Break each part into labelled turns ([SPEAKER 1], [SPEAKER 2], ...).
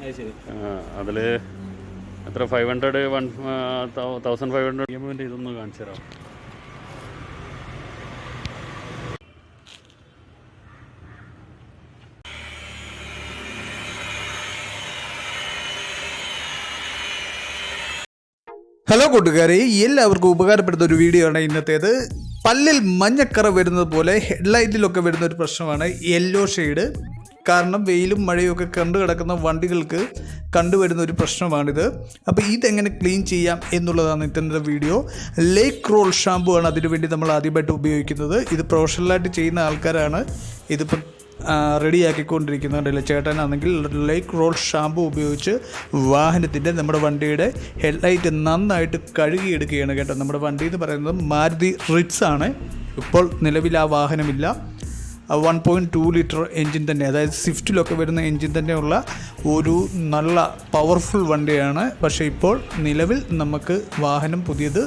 [SPEAKER 1] അതിൽ എത്ര 500 1500 EMIൻ്റെ ഇതൊന്ന് കാണിച്ചു തരാം.
[SPEAKER 2] ഹലോ കൂട്ടുകാരെ, എല്ലാവർക്കും ഉപകാരപ്പെടുന്ന ഒരു വീഡിയോ ആണ് ഇന്നത്തേത്. പല്ലിൽ മഞ്ഞക്കറ വരുന്നത് പോലെ ഹെഡ്ലൈറ്റിലൊക്കെ വരുന്ന ഒരു പ്രശ്നമാണ് യെല്ലോ ഷെയ്ഡ്. കാരണം വെയിലും മഴയും ഒക്കെ കണ്ടു കിടക്കുന്ന വണ്ടികൾക്ക് കണ്ടുവരുന്ന ഒരു പ്രശ്നമാണിത്. അപ്പോൾ ഇതെങ്ങനെ ക്ലീൻ ചെയ്യാം എന്നുള്ളതാണ് ഇന്നത്തെ വീഡിയോ. ലേക്ക് റോൾ ഷാമ്പു ആണ് അതിനുവേണ്ടി നമ്മൾ ആദ്യമായിട്ട് ഉപയോഗിക്കുന്നത്. ഇത് പ്രൊഫഷണലായിട്ട് ചെയ്യുന്ന ആൾക്കാരാണ് ഇതിപ്പോൾ റെഡിയാക്കിക്കൊണ്ടിരിക്കുന്നുണ്ടല്ലോ. ചേട്ടനാണെങ്കിൽ ലേക്ക് റോൾ ഷാമ്പു ഉപയോഗിച്ച് വാഹനത്തിൻ്റെ നമ്മുടെ വണ്ടിയുടെ ഹെഡ്ലൈറ്റ് നന്നായിട്ട് കഴുകിയെടുക്കുകയാണ് കേട്ടോ. നമ്മുടെ വണ്ടി എന്ന് പറയുന്നത് മാരുതി റിറ്റ്സ് ആണ്. ഇപ്പോൾ നിലവിൽ ആ വാഹനമില്ല. 1.2 ലിറ്റർ എൻജിൻ തന്നെ, അതായത് സ്വിഫ്റ്റിലൊക്കെ വരുന്ന എൻജിൻ തന്നെയുള്ള ഒരു നല്ല പവർഫുൾ വണ്ടിയാണ്. പക്ഷേ ഇപ്പോൾ നിലവിൽ നമുക്ക് വാഹനം പുതിയത്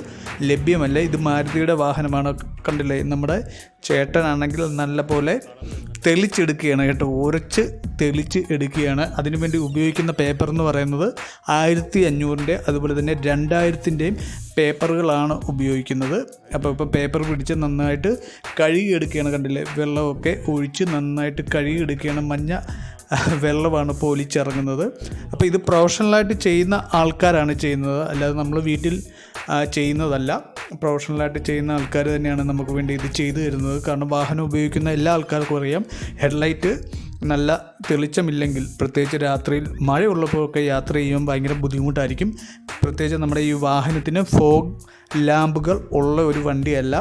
[SPEAKER 2] ലഭ്യമല്ല. ഇത് മാരുതിയുടെ വാഹനമാണ്. കണ്ടില്ലേ, നമ്മുടെ ചേട്ടനാണെങ്കിൽ നല്ല പോലെ തെളിച്ചെടുക്കുകയാണ് കേട്ടോ, ഉരച്ച് തെളിച്ച് എടുക്കുകയാണ്. അതിനുവേണ്ടി ഉപയോഗിക്കുന്ന പേപ്പർ എന്ന് പറയുന്നത് 1500 അതുപോലെ തന്നെ 2000 പേപ്പറുകളാണ് ഉപയോഗിക്കുന്നത്. അപ്പോൾ പേപ്പർ പിടിച്ച് നന്നായിട്ട് കഴുകിയെടുക്കുകയാണ്. കണ്ടില്ലേ, വെള്ളമൊക്കെ ഒഴിച്ച് നന്നായിട്ട് കഴുകിയെടുക്കുകയാണ്. മഞ്ഞ വെള്ളമാണ് ഇപ്പോൾ ഒലിച്ചിറങ്ങുന്നത്. അപ്പോൾ ഇത് പ്രൊഫഷണലായിട്ട് ചെയ്യുന്ന ആൾക്കാരാണ് ചെയ്യുന്നത്, അല്ലാതെ നമ്മൾ വീട്ടിൽ ചെയ്യുന്നതല്ല. പ്രൊഫഷണലായിട്ട് ചെയ്യുന്ന ആൾക്കാർ തന്നെയാണ് നമുക്ക് വേണ്ടി ഇത് ചെയ്തു തരുന്നത്. കാരണം വാഹനം ഉപയോഗിക്കുന്ന എല്ലാ ആൾക്കാർക്കും അറിയാം, ഹെഡ്ലൈറ്റ് നല്ല തെളിച്ചമില്ലെങ്കിൽ, പ്രത്യേകിച്ച് രാത്രിയിൽ മഴയുള്ളപ്പോഴൊക്കെ യാത്ര ചെയ്യുമ്പോൾ ഭയങ്കര ബുദ്ധിമുട്ടായിരിക്കും. പ്രത്യേകിച്ച് നമ്മുടെ ഈ വാഹനത്തിന് ഫോഗ് ലാമ്പുകൾ ഉള്ള ഒരു വണ്ടിയല്ല.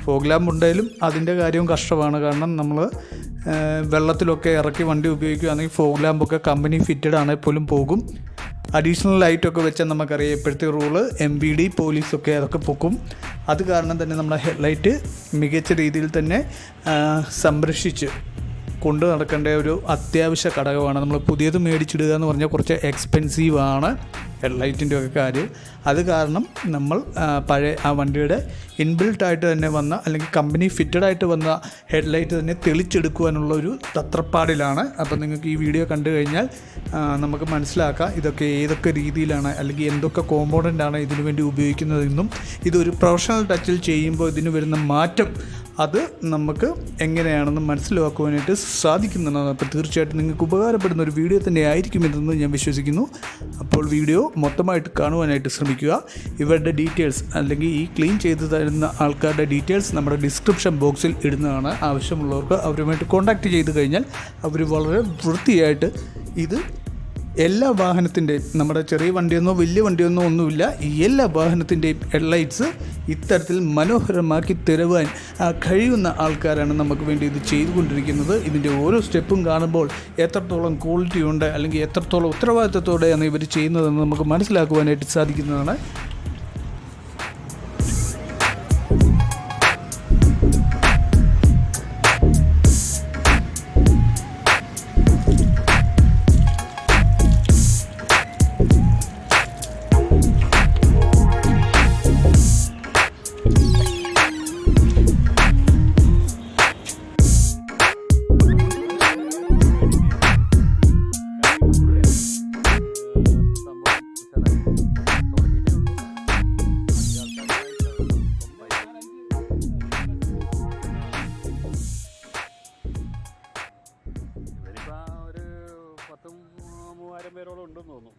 [SPEAKER 2] ഫോഗ് ലാമ്പ് ഉണ്ടെങ്കിലും അതിൻ്റെ കാര്യവും കഷ്ടമാണ്. കാരണം നമ്മൾ വെള്ളത്തിലൊക്കെ ഇറക്കി വണ്ടി ഉപയോഗിക്കുകയാണെങ്കിൽ ഫോഗ് ലാമ്പൊക്കെ കമ്പനി ഫിറ്റഡ് ആണെങ്കിൽ പോലും പോകും. അഡീഷണൽ ലൈറ്റൊക്കെ വെച്ചാൽ നമുക്കറിയാം ഇപ്പോഴത്തെ റൂള് MVD പോലീസൊക്കെ അതൊക്കെ പൊക്കും. അത് കാരണം തന്നെ നമ്മുടെ ഹെഡ്ലൈറ്റ് മികച്ച രീതിയിൽ തന്നെ സംരക്ഷിച്ച് കൊണ്ട് നടക്കേണ്ട ഒരു അത്യാവശ്യ ഘടകമാണ്. നമ്മൾ പുതിയത് മേടിച്ചിടുക എന്ന് പറഞ്ഞാൽ കുറച്ച് എക്സ്പെൻസീവാണ് ഹെഡ്ലൈറ്റിൻ്റെ ഒക്കെ കാര്യം. അത് കാരണം നമ്മൾ പഴയ ആ വണ്ടിയുടെ ഇൻബിൽട്ടായിട്ട് തന്നെ വന്ന, അല്ലെങ്കിൽ കമ്പനി ഫിറ്റഡായിട്ട് വന്ന ഹെഡ്ലൈറ്റ് തന്നെ തെളിച്ചെടുക്കുവാനുള്ള ഒരു തത്രപ്പാടിലാണ്. അപ്പോൾ നിങ്ങൾക്ക് ഈ വീഡിയോ കണ്ടു കഴിഞ്ഞാൽ നമുക്ക് മനസ്സിലാക്കാം ഇതൊക്കെ ഏതൊക്കെ രീതിയിലാണ്, അല്ലെങ്കിൽ എന്തൊക്കെ കോമ്പോണൻ്റാണ് ഇതിനു വേണ്ടി ഉപയോഗിക്കുന്നതെന്നും ഇതൊരു പ്രൊഫഷണൽ ടച്ചിൽ ചെയ്യുമ്പോൾ ഇതിന് വരുന്ന മാറ്റം അത് നമുക്ക് എങ്ങനെയാണെന്ന് മനസ്സിലാക്കുവാനായിട്ട് സാധിക്കുന്നതാണ്. അപ്പോൾ തീർച്ചയായിട്ടും നിങ്ങൾക്ക് ഉപകാരപ്പെടുന്ന ഒരു വീഡിയോ തന്നെ ആയിരിക്കുമെന്ന് ഞാൻ വിശ്വസിക്കുന്നു. അപ്പോൾ വീഡിയോ മൊത്തമായിട്ട് കാണുവാനായിട്ട് ശ്രമിക്കുക. ഇവരുടെ ഡീറ്റെയിൽസ്, അല്ലെങ്കിൽ ഈ ക്ലീൻ ചെയ്ത് തരുന്ന ആൾക്കാരുടെ ഡീറ്റെയിൽസ് നമ്മുടെ ഡിസ്ക്രിപ്ഷൻ ബോക്സിൽ ഇടുന്നതാണ്. ആവശ്യമുള്ളവർക്ക് അവരുമായിട്ട് കോൺടാക്റ്റ് ചെയ്ത് കഴിഞ്ഞാൽ അവർ വളരെ വൃത്തിയായിട്ട് ഇത് എല്ലാ വാഹനത്തിൻ്റെയും, നമ്മുടെ ചെറിയ വണ്ടിയൊന്നോ വലിയ വണ്ടിയൊന്നോ ഒന്നുമില്ല, എല്ലാ വാഹനത്തിൻ്റെയും ഹെഡ്ലൈറ്റ്സ് ഇത്തരത്തിൽ മനോഹരമാക്കി തരുവാൻ കഴിയുന്ന ആൾക്കാരാണ് നമുക്ക് വേണ്ടി ഇത് ചെയ്തുകൊണ്ടിരിക്കുന്നത്. ഇതിൻ്റെ ഓരോ സ്റ്റെപ്പും കാണുമ്പോൾ എത്രത്തോളം ക്വാളിറ്റി ഉണ്ട്, അല്ലെങ്കിൽ എത്രത്തോളം ഉത്തരവാദിത്തത്തോടെയാണ് ഇവർ ചെയ്യുന്നതെന്ന് നമുക്ക് മനസ്സിലാക്കുവാനായിട്ട് സാധിക്കുന്നതാണ്.
[SPEAKER 1] ഒരു 3000 പേരോളം ഉണ്ടെന്ന് തോന്നുന്നു.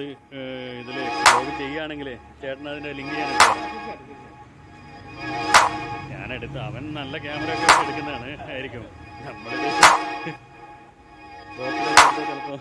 [SPEAKER 1] അത് ഇതിൽ വ്ളോഗ് ചെയ്യുകയാണെങ്കിൽ ചേട്ടൻ അതിൻ്റെ ലിങ്ക് ചെയ്യാനൊക്കെ ഞാനെടുത്ത് അവൻ നല്ല ക്യാമറ ഒക്കെ എടുക്കുന്നതാണ് ആയിരിക്കും നമ്മളിത് ചിലപ്പോൾ